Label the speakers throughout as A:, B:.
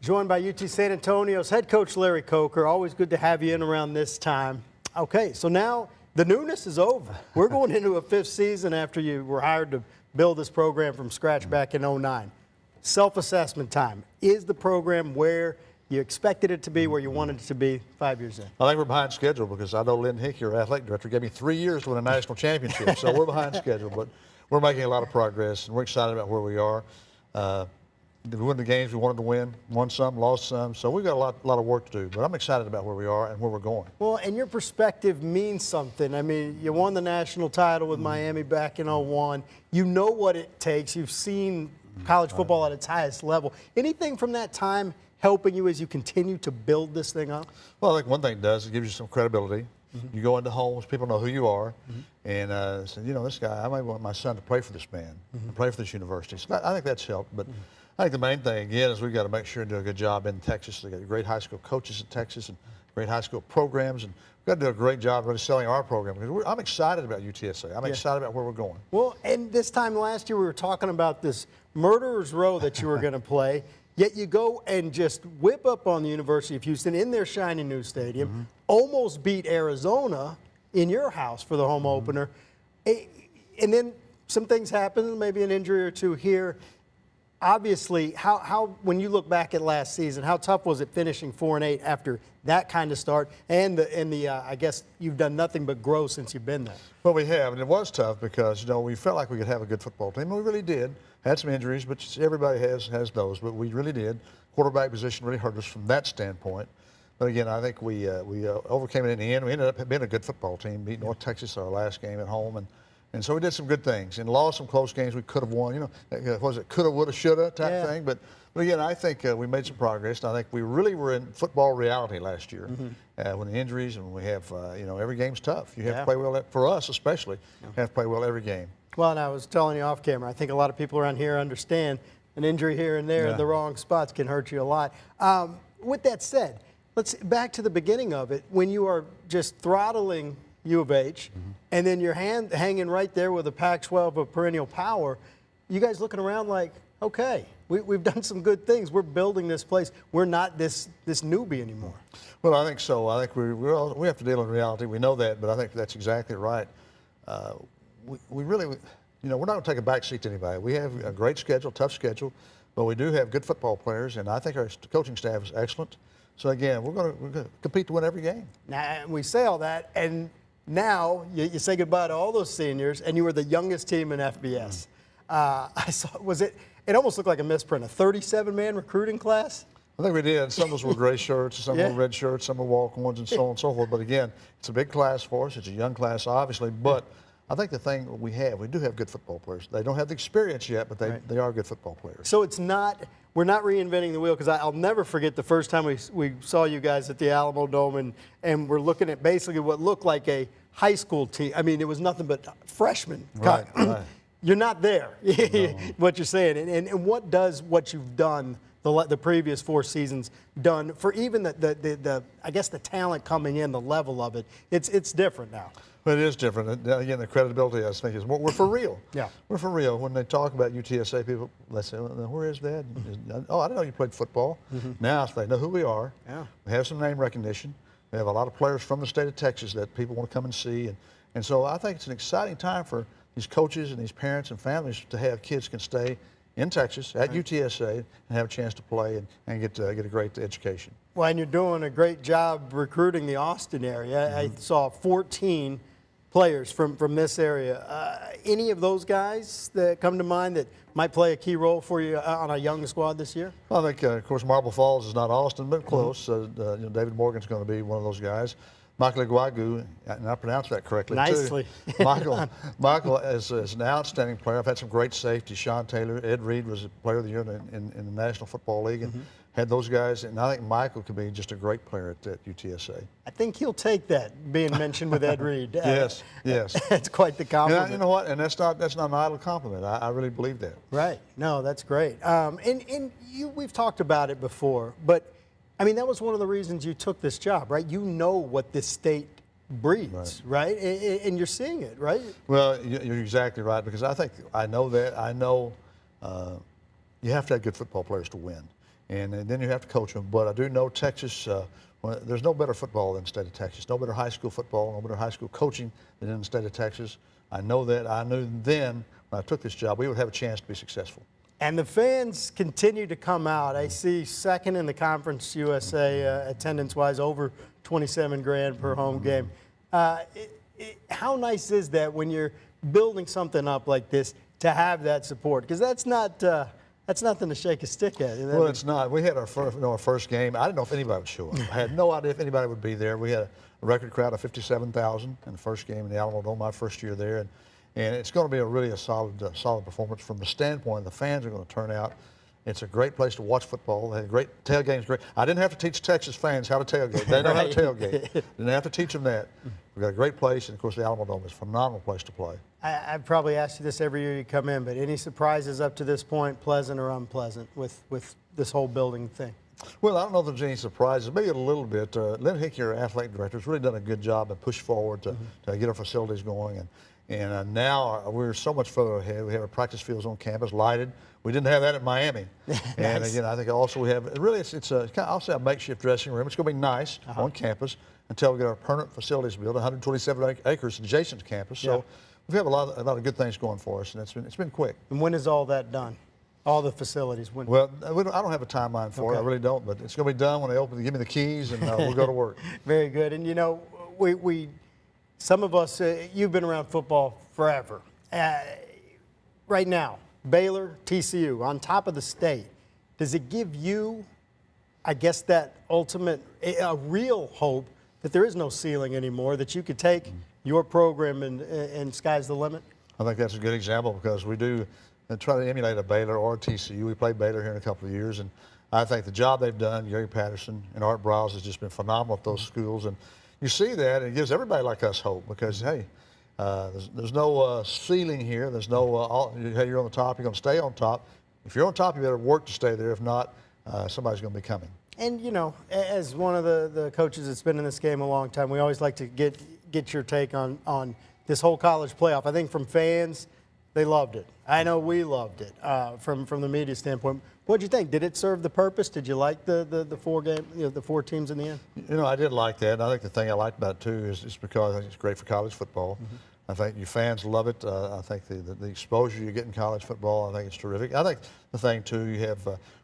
A: Joined by UT San Antonio's head coach Larry Coker. Always good to have you in around this time. Okay, so now the newness is over. We're going into a fifth season after you were hired to build this program from scratch back in '09. Self-assessment time. Is the program where you expected it to be, where you wanted it to be 5 years in?
B: I think we're behind schedule because I know Lynn Hickey, our athletic director, gave me 3 years to win a national championship. So we're behind schedule, but we're making a lot of progress, and we're excited about where we are. We won the games we wanted to win, won some, lost some. So we've got a lot of work to do, but I'm excited about where we are and where we're going.
A: Well, and your perspective means something. I mean, you won the national title with Miami back in '01. You know what it takes. You've seen college football at its highest level. Anything from that time helping you as you continue to build this thing up?
B: Well, I think one thing it does, it gives you some credibility. You go into homes, people know who you are, and say, you know, this guy, I might want my son to play for this man, to play for this university. So I think that's helped. But I think the main thing, again, is we've got to make sure and do a good job in Texas. They've got great high school coaches in Texas and great high school programs. And we've got to do a great job really selling our program. Because I'm excited about UTSA. I'm excited about where we're going.
A: Well, and this time last year we were talking about this murderer's row that you were going to play. Yet you go and just whip up on the University of Houston in their shiny new stadium, almost beat Arizona in your house for the home opener. And then some things happen, maybe an injury or two here. Obviously, how when you look back at last season, how tough was it finishing 4-8 after that kind of start? And I guess you've done nothing but grow since you've been there.
B: Well, we have, and it was tough because, you know, we felt like we could have a good football team, and we really did. Had some injuries, but everybody has those, but we really did. Quarterback position really hurt us from that standpoint. But again, I think we overcame it in the end. We ended up being a good football team, beat North Texas our last game at home, and so we did some good things and lost some close games we could have won. You know, was it coulda, woulda, shoulda type thing? But again, I think we made some progress. And I think we really were in football reality last year when the injuries and we have, you know, every game's tough. You have to play well, for us especially, you have to play well every game.
A: Well, and I was telling you off camera, I think a lot of people around here understand an injury here and there in the wrong spots can hurt you a lot. With that said, let's back to the beginning of it. When you are just throttling U of H, and then your hand hanging right there with a Pac-12 of perennial power, you guys looking around like, okay, we've done some good things. We're building this place. We're not this newbie anymore. Well,
B: I think so. I think we have to deal in reality. We know that, but I think that's exactly right. We really, you know, we're not going to take a back seat to anybody. We have a great schedule, tough schedule, but we do have good football players, and I think our coaching staff is excellent. So again, we're going to compete to win every game.
A: Now, we say all that, and now you say goodbye to all those seniors, and you were the youngest team in FBS. I saw, it almost looked like a misprint, a 37-man recruiting class?
B: I think we did. Some of those were gray shirts, some were red shirts, some were walk-ons, and so on and so forth. But again, it's a big class for us. It's a young class, obviously. But I think the thing we do have good football players. They don't have the experience yet, but they are good football players.
A: So we're not reinventing the wheel, because I'll never forget the first time we saw you guys at the Alamo Dome, and we're looking at basically what looked like a high school team. I mean, it was nothing but freshmen.
B: Right.
A: You're not there, what you're saying. And what does what you've done the previous 4 seasons done for even the I guess the talent coming in, the level of it? It's different now.
B: But it is different. Again, the credibility, I think, is we're for real.
A: Yeah.
B: We're for real. When they talk about UTSA, people, they say, well, where is that? Oh, I didn't know you played football. Now they know who we are.
A: Yeah.
B: We have some name recognition. We have a lot of players from the state of Texas that people want to come and see. And so I think it's an exciting time for these coaches and these parents and families to have kids can stay in Texas at UTSA and have a chance to play and get a great education.
A: Well, and you're doing a great job recruiting the Austin area. I saw 14 players from this area. Any of those guys that come to mind that might play a key role for you on a young squad this year?
B: Well, I think, of course, Marble Falls is not Austin, but close. You know, David Morgan's going to be one of those guys. Michael Iguagu, and I pronounced that correctly
A: Nicely.
B: too. Michael is an outstanding player. I've had some great safety. Sean Taylor, Ed Reed was a player of the year in the National Football League, and had those guys. And I think Michael could be just a great player at UTSA.
A: I think he'll take that being mentioned with Ed Reed.
B: Yes.
A: That's quite the compliment.
B: You know what? And that's not an idle compliment. I really believe that.
A: Right. No, that's great. We've talked about it before, but I mean, that was one of the reasons you took this job, right? You know what this state breeds, right? And you're seeing it, right?
B: Well, you're exactly right, because I know that. I know you have to have good football players to win. and then you have to coach them. But I do know Texas, there's no better football than the state of Texas, no better high school football, no better high school coaching than in the state of Texas. I know that. I knew then when I took this job we would have a chance to be successful.
A: And the fans continue to come out. I see second in the Conference USA attendance-wise, over 27 grand per home game. How nice is that when you're building something up like this to have that support? Because that's nothing to shake a stick at.
B: Well, it's not. We had our first game. I didn't know if anybody would show up. I had no idea if anybody would be there. We had a record crowd of 57,000 in the first game in the Alamo Dome, my first year there. And it's going to be really a solid performance from the standpoint the fans are going to turn out. It's a great place to watch football. They had great tailgating. Great. I didn't have to teach Texas fans how to tailgate. They know how to tailgate. Didn't have to teach them that. We've got a great place, and of course the Alamo Dome is a phenomenal place to play.
A: I probably ask you this every year you come in, but any surprises up to this point, pleasant or unpleasant, with this whole building thing?
B: Well, I don't know if there's any surprises. Maybe a little bit. Lynn Hickey, our athletic director, has really done a good job and pushed forward to get our facilities going. And now we're so much further ahead. We have our practice fields on campus, lighted. We didn't have that in Miami.
A: Nice.
B: And again, I think also we have, really it's I'll say a makeshift dressing room. It's going to be nice on campus until we get our permanent facilities built, 127 acres adjacent to campus. So we have a lot of good things going for us, and it's been quick.
A: And when is all that done? All the facilities? When?
B: Well, I don't have a timeline for it. I really don't, but it's going to be done when they open. They give me the keys, and we'll go to work.
A: Very good. And you know, some of us, you've been around football forever. Right now, Baylor, TCU, on top of the state. Does it give you, I guess, that ultimate, a real hope that there is no ceiling anymore, that you could take your program and sky's the limit?
B: I think that's a good example because we do try to emulate a Baylor or a TCU. We played Baylor here in a couple of years, and I think the job they've done, Gary Patterson and Art Browse, has just been phenomenal at those schools. And you see that, and it gives everybody like us hope because, hey, there's no ceiling here. There's no, hey, you're on the top, you're going to stay on top. If you're on top, you better work to stay there. If not, somebody's going to be coming.
A: And, you know, as one of the coaches that's been in this game a long time, we always like to get your take on this whole college playoff. I think from fans, they loved it. I know we loved it from the media standpoint. What did you think? Did it serve the purpose? Did you like the four teams in the end?
B: You know, I did like that. And I think the thing I liked about it too is because I think it's great for college football. I think you fans love it. I think the exposure you get in college football, I think it's terrific. I think the thing too, you have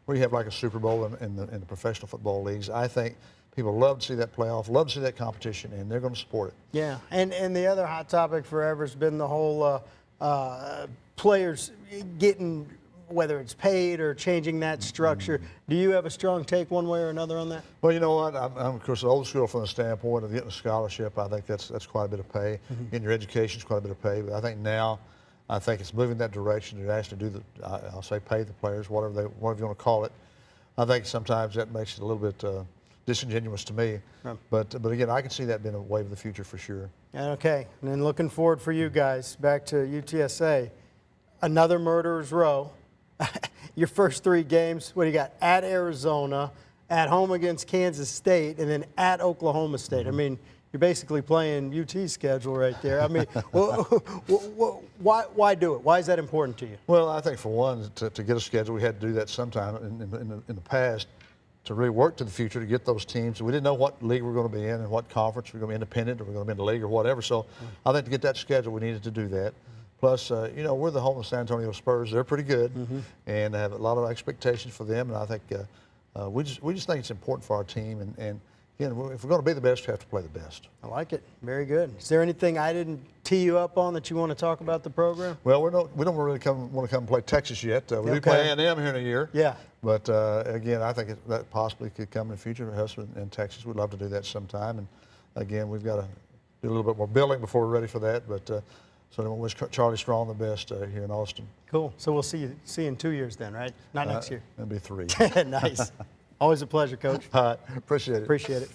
B: where you have like a Super Bowl in the professional football leagues. I think people love to see that playoff, love to see that competition, and they're going to support it. Yeah,
A: and the other hot topic forever has been the whole players getting, whether it's paid or changing that structure. Do you have a strong take one way or another on that?
B: Well, you know what? I'm of course old school from the standpoint of getting a scholarship. I think that's quite a bit of pay. Getting your education is quite a bit of pay. But I think now, I think it's moving that direction to actually do I'll say pay the players, whatever you want to call it. I think sometimes that makes it a little bit disingenuous to me. But again, I can see that being a wave of the future for sure.
A: Okay, and then looking forward for you guys back to UTSA. Another Murderers Row. Your first three games, what do you got? At Arizona, at home against Kansas State, and then at Oklahoma State. I mean, you're basically playing UT's schedule right there. I mean, why do it? Why is that important to you?
B: Well, I think for one, to get a schedule, we had to do that sometime in the past to really work to the future to get those teams. We didn't know what league we're going to be in and what conference. We're going to be independent or we're going to be in the league or whatever. So I think to get that schedule, we needed to do that. Plus, you know, we're the home of San Antonio Spurs. They're pretty good, and have a lot of expectations for them. And I think we just think it's important for our team. And again, if we're going to be the best, we have to play the best.
A: I like it. Very good. Is there anything I didn't tee you up on that you want to talk about the program?
B: Well, we don't really want to come and play Texas yet. We do play A&M here in a year.
A: Yeah.
B: But again, I think that possibly could come in the future. Us in Texas, we'd love to do that sometime. And again, we've got to do a little bit more building before we're ready for that. But so I wish Charlie Strong the best here in Austin.
A: Cool. So we'll see you in 2 years then, right? Not next year.
B: It'll be 3.
A: Nice. Always a pleasure, Coach.
B: All right. Appreciate it.
A: Appreciate it.